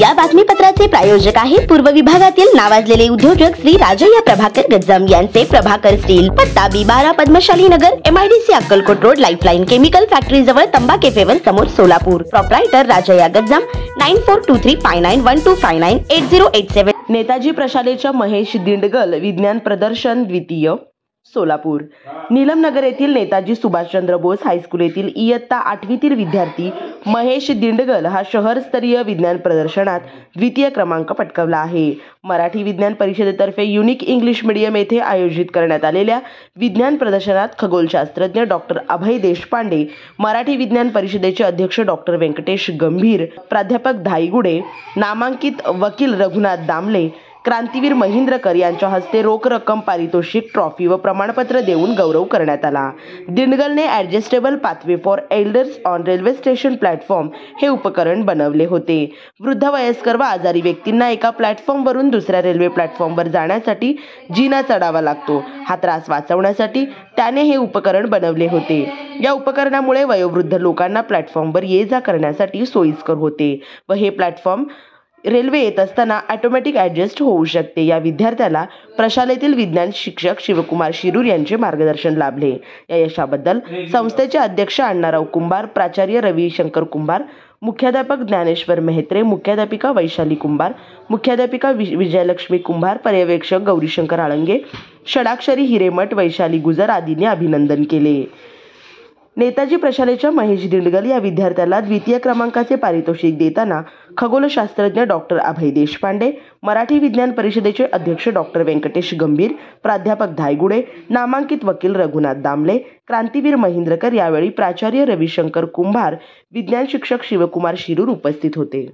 या बातमीपत्राचे प्रायोजक आहेत पूर्व विभागातील नावाजलेले उद्योजक श्री राजय्या प्रभाकर गज्जाम यांचे प्रभाकर स्टील, पत्ता B12 पद्मशाली नगर, MIDC Akkalkot road, lifeline chemical factory जवळ, तंबा कैफेवर समोर, सोलापूर। प्रोप्रायटर राजय्या गज्जाम 94235912598087। नेताजी प्रशालेच्या महेश दिंडगल विज्ञान प्रदर्शन द्वितीय, सोलापूर। नीलमनगर येथील नेताजी सुभाषचंद्र बोस हायस्कूल येथील इयत्ता 8वीतील विद्यार्थी महेश दिंडगल हा शहरस्तरीय विज्ञान प्रदर्शनात द्वितीय क्रमांक पटकावला आहे। मराठी विज्ञान परिषदेतर्फे युनिक इंग्लिश मीडियम येथे आयोजित करण्यात आलेल्या विज्ञान प्रदर्शनात खगोलशास्त्रज्ञ डॉक्टर अभय देशपांडे, मराठी विज्ञान परिषदेचे अध्यक्ष डॉक्टर व्यंकटेश गंभीर, प्राध्यापक धाईगुडे, नामांकित वकील रघुनाथ दामले, क्रांतीवीर महेंद्रकर यांच्या हस्ते रोख रक्कम, पारितोषिक, ट्रॉफी व प्रमाणपत्र देऊन गौरव करण्यात आला। दिंडगलने adjustable pathway for elders on railway station platform हे उपकरण बनवले होते। वृद्ध, वयस्कर व आजारी व्यक्तींना एका प्लॅटफॉर्मवरून दुसऱ्या रेल्वे प्लॅटफॉर्मवर जाण्यासाठी जिना चढावा लागतो। हा त्रास वाचवण्यासाठी त्याने हे उपकरण बनवले होते। या उपकरणामुळे वयोवृद्ध लोकांना प्लॅटफॉर्मवर ये जा करण्यासाठी सोयीस्कर होते व हे प्लॅटफॉर्म रेल्वे येत असताना ऑटोमॅटिक ॲडजस्ट होऊ शकते। या विद्यार्थ्याला प्रशालेतील विज्ञान शिक्षक शिवकुमार शिरूर यांचे मार्गदर्शन लाभले। या यशाबद्दल संस्थेचे अध्यक्ष अण्णाराव कुंभार, प्राचार्य रविशंकर कुंभार, मुख्याध्यापक ज्ञानेश्वर मेहत्रे, मुख्याध्यापिका वैशाली कुंभार, मुख्याध्यापिका विजयलक्ष्मी कुंभार, पर्यवेक्षक गौरीशंकर आळंगे, षडाक्षरी हिरेमठ, वैशाली गुजर आदींनी अभिनंदन केले। नेताजी प्रशालेच्या महेश दिंडगल या विद्यार्थ्याला द्वितीय क्रमांकाचे पारितोषिक देताना खगोलशास्त्रज्ञ डॉक्टर अभय देशपांडे, मराठी विज्ञान परिषदेचे अध्यक्ष डॉक्टर व्यंकटेश गंभीर, प्राध्यापक धाईगुडे, नामांकित वकील रघुनाथ दामले, क्रांतीवीर महेंद्रकर, यावेळी प्राचार्य रविशंकर कुंभार, विज्ञान शिक्षक शिवकुमार शिरूर उपस्थित होते।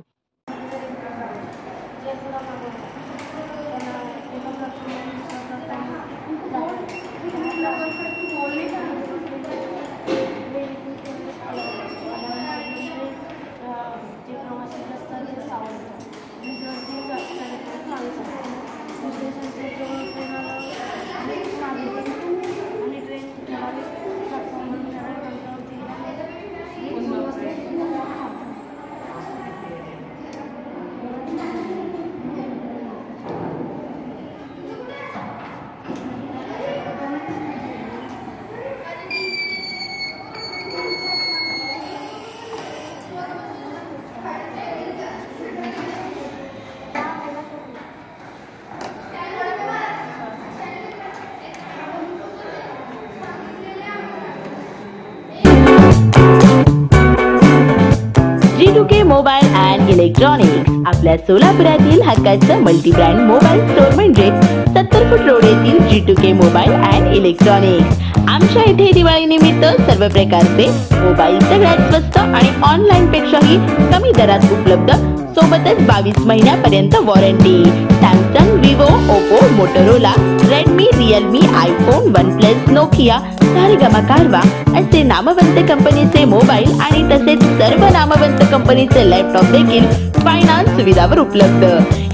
G2K मोबाईल अँड इलेक्ट्रॉनिक्स आपल्या सोलापुरातील हक्काचं मल्टी ब्रँड मोबाईल स्टोअर म्हणजे 70 फूट रोड येथील G2K मोबाईल अँड इलेक्ट्रॉनिक्स। आमच्या इथे दिवाळी निमित्त सर्व प्रकारचे मोबाईल सगळ्यात स्वस्त आणि ऑनलाईन पेक्षाही कमी दरात उपलब्ध, सोबतच 22 महिन्यापर्यंत warranty. Samsung, Vivo, Oppo, Motorola, Redmi, Realme, iPhone, OnePlus, Nokia, Saregama कारवा असे नामवंत कंपनीचे मोबाईल आणि तसेच सर्व नामवंत कंपनीचे लॅपटॉप देखील फायनान्स सुविधावर उपलब्ध।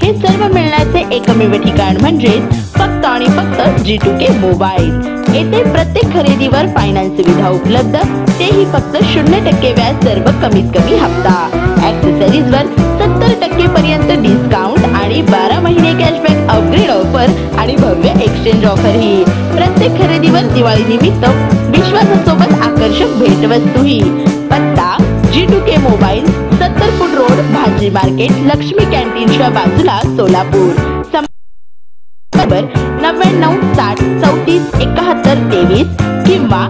हे सर्व मिळण्याचे एकमेव ठिकाण म्हणजे फक्त आणि फक्त G2K मोबाईल। येथे प्रत्येक खरेदीवर फायनान्स सुविधा उपलब्ध, तेही फक्त 0% व्याज, सर्व कमीत कमी हप्ता। ॲक्सेसरीजवर 70% पर्यंत डिस्काउंट आणि 12 महिने कॅशबॅक, अपग्रेड ऑफर आणि भव्य एक्सचेंज ऑफर ही। प्रत्येक खरेदीवर दिवाळी निमित्त विश्वासासोबत आकर्षक भेटवस्तूही। पत्ता G2K मोबाईल, 70 फूट रोड, भाजी मार्केट, लक्ष्मी कॅन्टीनच्या बाजूला, सोलापूर। नंबर 99 60 34 71 23 किंवा